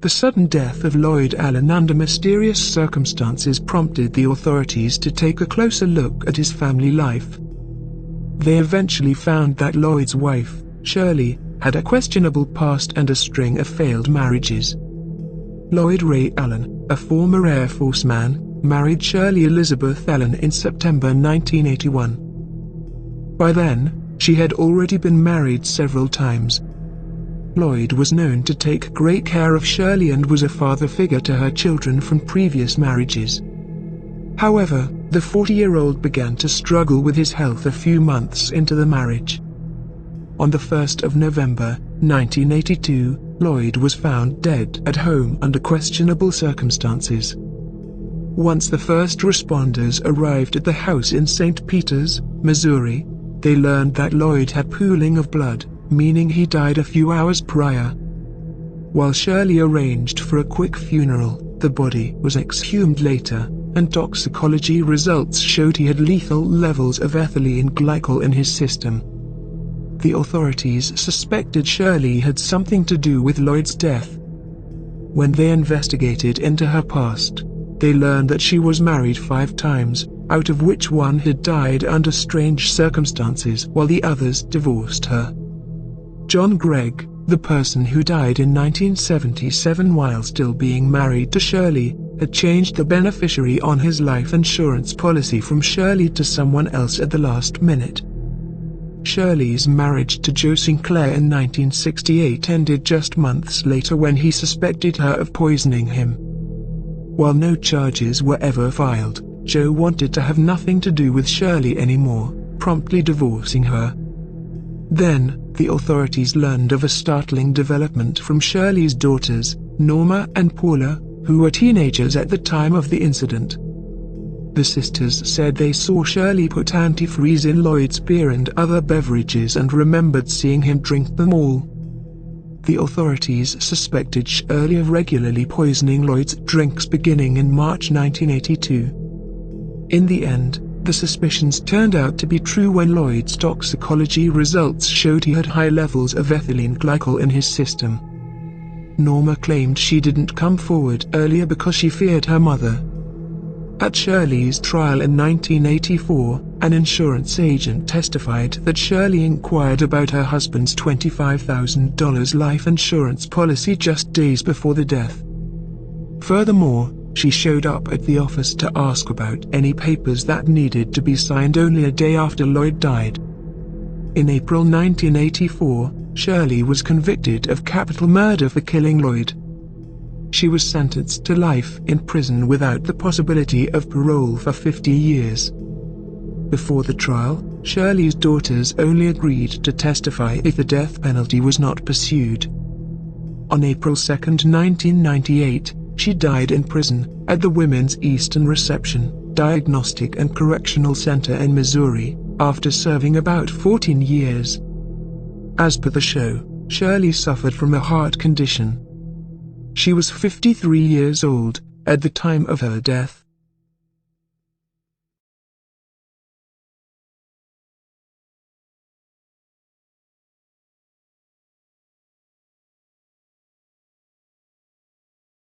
The sudden death of Lloyd Allen under mysterious circumstances prompted the authorities to take a closer look at his family life. They eventually found that Lloyd's wife, Shirley, had a questionable past and a string of failed marriages. Lloyd Ray Allen, a former Air Force man, married Shirley Elizabeth Allen in September 1981. By then, she had already been married several times. Lloyd was known to take great care of Shirley and was a father figure to her children from previous marriages. However, the 40-year-old began to struggle with his health a few months into the marriage. On the 1st of November, 1982, Lloyd was found dead at home under questionable circumstances. Once the first responders arrived at the house in St. Peters, Missouri, they learned that Lloyd had pooling of blood, meaning he died a few hours prior. While Shirley arranged for a quick funeral, the body was exhumed later, and toxicology results showed he had lethal levels of ethylene glycol in his system. The authorities suspected Shirley had something to do with Lloyd's death. When they investigated into her past, they learned that she was married 5 times, out of which one had died under strange circumstances while the others divorced her. John Gregg, the person who died in 1977 while still being married to Shirley, had changed the beneficiary on his life insurance policy from Shirley to someone else at the last minute. Shirley's marriage to Joe Sinclair in 1968 ended just months later when he suspected her of poisoning him. While no charges were ever filed, Joe wanted to have nothing to do with Shirley anymore, promptly divorcing her. Then, the authorities learned of a startling development from Shirley's daughters, Norma and Paula, who were teenagers at the time of the incident. The sisters said they saw Shirley put antifreeze in Lloyd's beer and other beverages and remembered seeing him drink them all. The authorities suspected Shirley of regularly poisoning Lloyd's drinks beginning in March 1982. In the end, the suspicions turned out to be true when Lloyd's toxicology results showed he had high levels of ethylene glycol in his system. Norma claimed she didn't come forward earlier because she feared her mother. At Shirley's trial in 1984, an insurance agent testified that Shirley inquired about her husband's $25,000 life insurance policy just days before the death. Furthermore, she showed up at the office to ask about any papers that needed to be signed only a day after Lloyd died. In April 1984, Shirley was convicted of capital murder for killing Lloyd. She was sentenced to life in prison without the possibility of parole for 50 years. Before the trial, Shirley's daughters only agreed to testify if the death penalty was not pursued. On April 2, 1998, she died in prison, at the Women's Eastern Reception, Diagnostic and Correctional Center in Missouri, after serving about 14 years. As per the show, Shirley suffered from a heart condition. She was 53 years old at the time of her death.